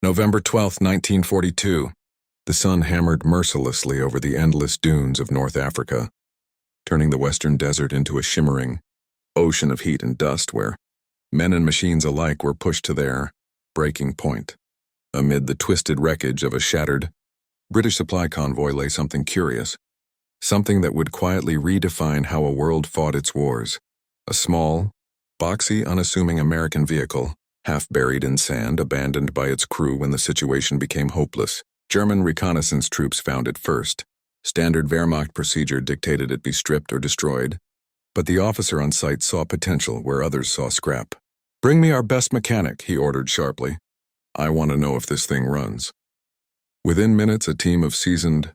November 12, 1942. The sun hammered mercilessly over the endless dunes of North Africa, turning the western desert into a shimmering ocean of heat and dust where men and machines alike were pushed to their breaking point. Amid the twisted wreckage of a shattered British supply convoy lay something curious, something that would quietly redefine how a world fought its wars. A small, boxy, unassuming American vehicle, half buried in sand, abandoned by its crew when the situation became hopeless. German reconnaissance troops found it first. Standard Wehrmacht procedure dictated it be stripped or destroyed, but the officer on site saw potential where others saw scrap. "Bring me our best mechanic," he ordered sharply. "I want to know if this thing runs." Within minutes, a team of seasoned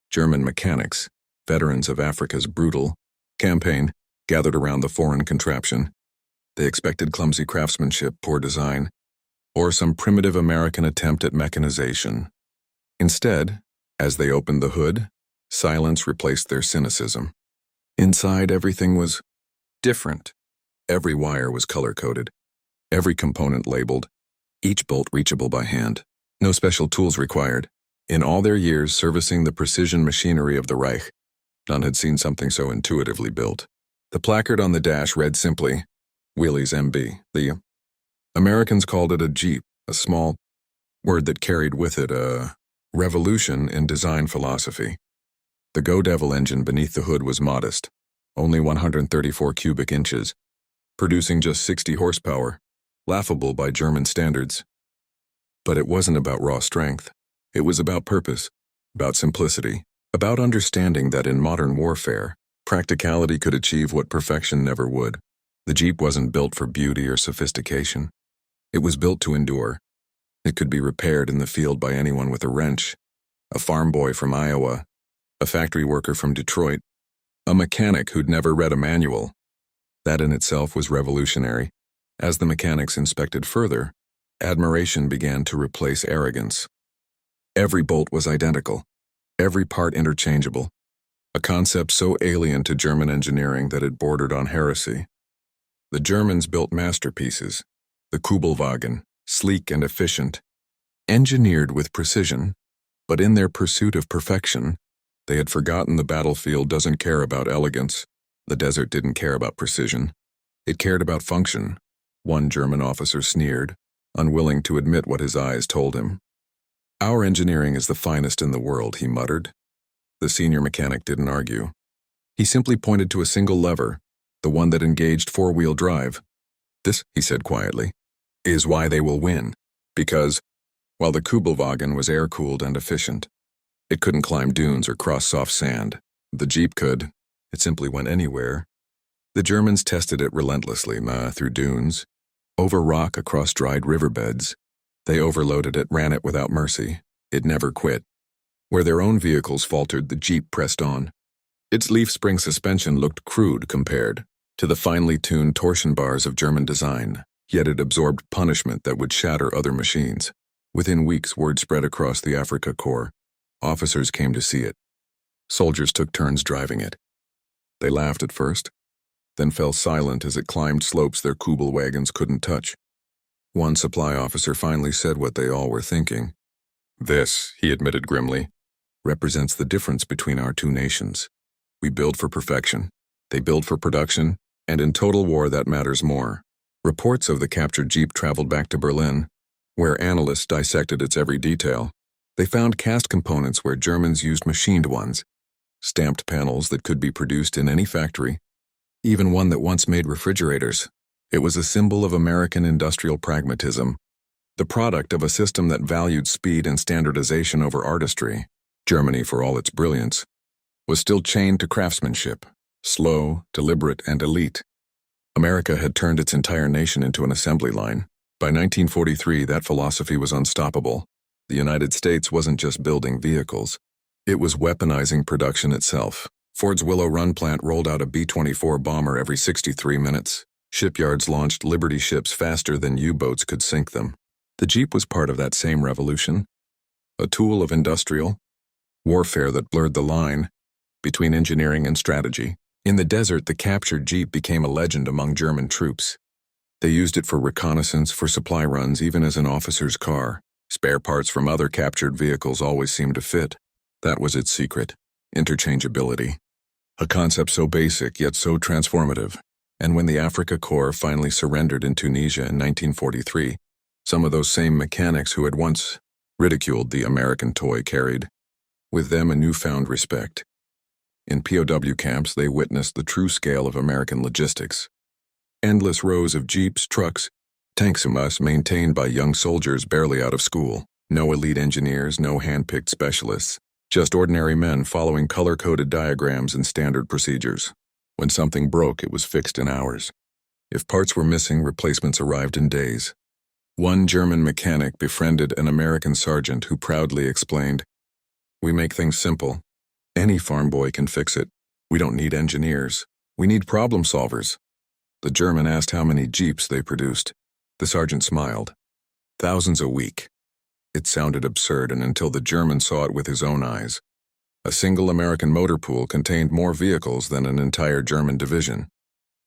German mechanics, veterans of Africa's brutal campaign, gathered around the foreign contraption. They expected clumsy craftsmanship, poor design, or some primitive American attempt at mechanization. Instead, as they opened the hood, silence replaced their cynicism. Inside, everything was different. Every wire was color-coded, every component labeled, each bolt reachable by hand. No special tools required. In all their years servicing the precision machinery of the Reich, none had seen something so intuitively built. The placard on the dash read simply, "Willys MB." The Americans called it a Jeep, a small word that carried with it a revolution in design philosophy. The Go Devil engine beneath the hood was modest, only 134 cubic inches, producing just 60 horsepower, laughable by German standards. But it wasn't about raw strength. It was about purpose, about simplicity, about understanding that in modern warfare, practicality could achieve what perfection never would. The Jeep wasn't built for beauty or sophistication. It was built to endure. It could be repaired in the field by anyone with a wrench, a farm boy from Iowa, a factory worker from Detroit, a mechanic who'd never read a manual. That in itself was revolutionary. As the mechanics inspected further, admiration began to replace arrogance. Every bolt was identical, every part interchangeable, a concept so alien to German engineering that it bordered on heresy. The Germans built masterpieces, the Kubelwagen, sleek and efficient, engineered with precision, but in their pursuit of perfection, they had forgotten the battlefield doesn't care about elegance. The desert didn't care about precision. It cared about function. One German officer sneered, unwilling to admit what his eyes told him. "Our engineering is the finest in the world," he muttered. The senior mechanic didn't argue. He simply pointed to a single lever, the one that engaged four-wheel drive. "This," he said quietly, "is why they will win. Because, while the Kubelwagen was air-cooled and efficient, it couldn't climb dunes or cross soft sand. The Jeep could. It simply went anywhere. The Germans tested it relentlessly, through dunes, over rock, across dried riverbeds. They overloaded it, ran it without mercy. It never quit. Where their own vehicles faltered, the Jeep pressed on. Its leaf spring suspension looked crude compared to the finely tuned torsion bars of German design, yet it absorbed punishment that would shatter other machines. Within weeks, word spread across the Afrika Korps. Officers came to see it. Soldiers took turns driving it. They laughed at first, then fell silent as it climbed slopes their Kubelwagens couldn't touch. One supply officer finally said what they all were thinking. "This," he admitted grimly, "represents the difference between our two nations. We build for perfection. They build for production, and in total war that matters more." Reports of the captured Jeep traveled back to Berlin, where analysts dissected its every detail. They found cast components where Germans used machined ones, stamped panels that could be produced in any factory, even one that once made refrigerators. It was a symbol of American industrial pragmatism, the product of a system that valued speed and standardization over artistry. Germany, for all its brilliance, was still chained to craftsmanship, slow, deliberate, and elite. America had turned its entire nation into an assembly line. By 1943, that philosophy was unstoppable. The United States wasn't just building vehicles. It was weaponizing production itself. Ford's Willow Run plant rolled out a B-24 bomber every 63 minutes. Shipyards launched Liberty ships faster than U-boats could sink them. The Jeep was part of that same revolution, a tool of industrial warfare that blurred the line between engineering and strategy. In the desert, the captured Jeep became a legend among German troops. They used it for reconnaissance, for supply runs, even as an officer's car. Spare parts from other captured vehicles always seemed to fit. That was its secret: interchangeability. A concept so basic yet so transformative. And when the Afrika Korps finally surrendered in Tunisia in 1943, some of those same mechanics who had once ridiculed the American toy carried with them a newfound respect. In POW camps, they witnessed the true scale of American logistics. Endless rows of jeeps, trucks, tanks and bus maintained by young soldiers barely out of school. No elite engineers, no hand-picked specialists. Just ordinary men following color-coded diagrams and standard procedures. When something broke, it was fixed in hours. If parts were missing, replacements arrived in days. One German mechanic befriended an American sergeant who proudly explained, "We make things simple. Any farm boy can fix it. We don't need engineers. We need problem solvers." The German asked how many jeeps they produced. The sergeant smiled. "Thousands a week." It sounded absurd, and until the German saw it with his own eyes. A single American motor pool contained more vehicles than an entire German division.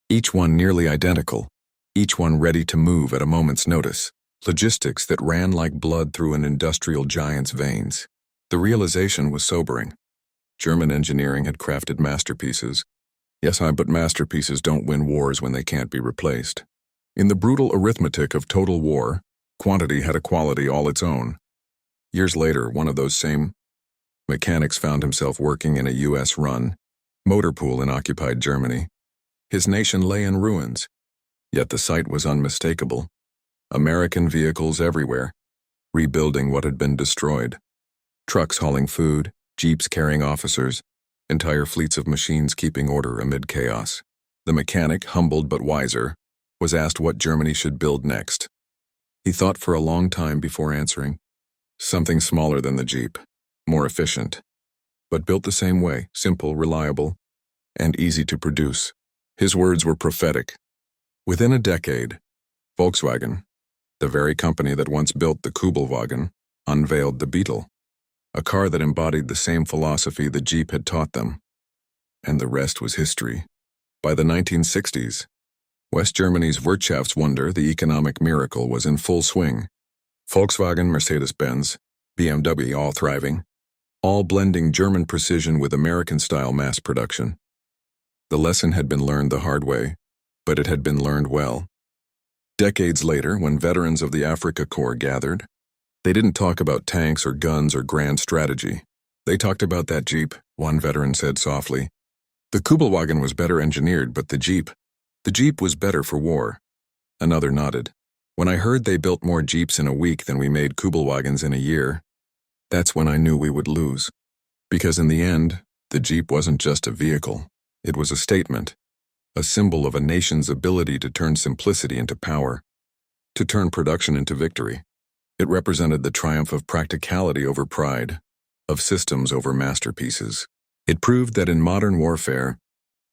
Each one nearly identical, each one ready to move at a moment's notice. Logistics that ran like blood through an industrial giant's veins. The realization was sobering. German engineering had crafted masterpieces. Yes, but masterpieces don't win wars when they can't be replaced. In the brutal arithmetic of total war, quantity had a quality all its own. Years later, one of those same mechanics found himself working in a U.S.-run motor pool in occupied Germany. His nation lay in ruins, yet the sight was unmistakable. American vehicles everywhere, rebuilding what had been destroyed. Trucks hauling food, jeeps carrying officers, entire fleets of machines keeping order amid chaos. The mechanic, humbled but wiser, was asked what Germany should build next. He thought for a long time before answering. Something smaller than the Jeep, more efficient, but built the same way, simple, reliable, and easy to produce. His words were prophetic. Within a decade, Volkswagen, the very company that once built the Kübelwagen, unveiled the Beetle, a car that embodied the same philosophy the Jeep had taught them. And the rest was history. By the 1960s, West Germany's Wirtschaftswunder, the economic miracle, was in full swing. Volkswagen, Mercedes-Benz, BMW, all thriving, all blending German precision with American-style mass production. The lesson had been learned the hard way, but it had been learned well. Decades later, when veterans of the Afrika Korps gathered, they didn't talk about tanks or guns or grand strategy. They talked about that Jeep, one veteran said softly. The Kübelwagen was better engineered, but the Jeep was better for war. Another nodded. When I heard they built more Jeeps in a week than we made Kübelwagens in a year, that's when I knew we would lose. Because in the end, the Jeep wasn't just a vehicle. It was a statement, a symbol of a nation's ability to turn simplicity into power, to turn production into victory. It represented the triumph of practicality over pride, of systems over masterpieces. It proved that in modern warfare,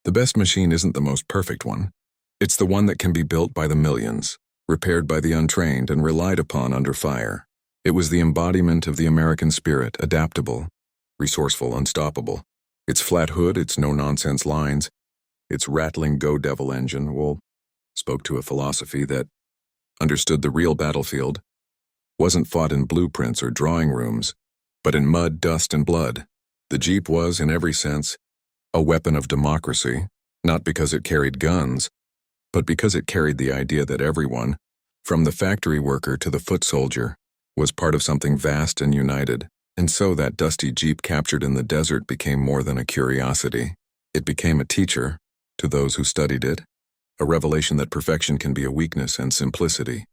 the best machine isn't the most perfect one. It's the one that can be built by the millions, repaired by the untrained, and relied upon under fire. It was the embodiment of the American spirit, adaptable, resourceful, unstoppable. Its flat hood, its no-nonsense lines, its rattling go-devil engine, spoke to a philosophy that understood the real battlefield wasn't fought in blueprints or drawing rooms, but in mud, dust, and blood. The Jeep was, in every sense, a weapon of democracy, not because it carried guns, but because it carried the idea that everyone, from the factory worker to the foot soldier, was part of something vast and united. And so that dusty Jeep captured in the desert became more than a curiosity. It became a teacher to those who studied it, a revelation that perfection can be a weakness and simplicity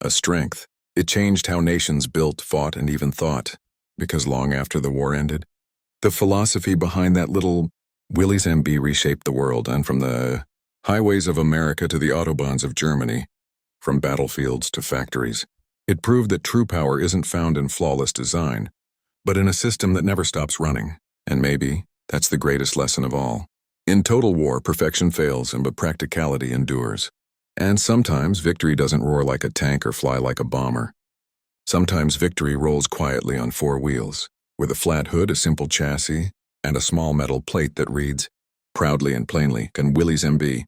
a strength. It changed how nations built, fought, and even thought, because long after the war ended, the philosophy behind that little Willys MB reshaped the world, and from the highways of America to the autobahns of Germany, from battlefields to factories, it proved that true power isn't found in flawless design, but in a system that never stops running. And maybe that's the greatest lesson of all. In total war, perfection fails, but practicality endures. And sometimes victory doesn't roar like a tank or fly like a bomber. Sometimes victory rolls quietly on four wheels, with a flat hood, a simple chassis, and a small metal plate that reads, proudly and plainly, "Can Willys MB."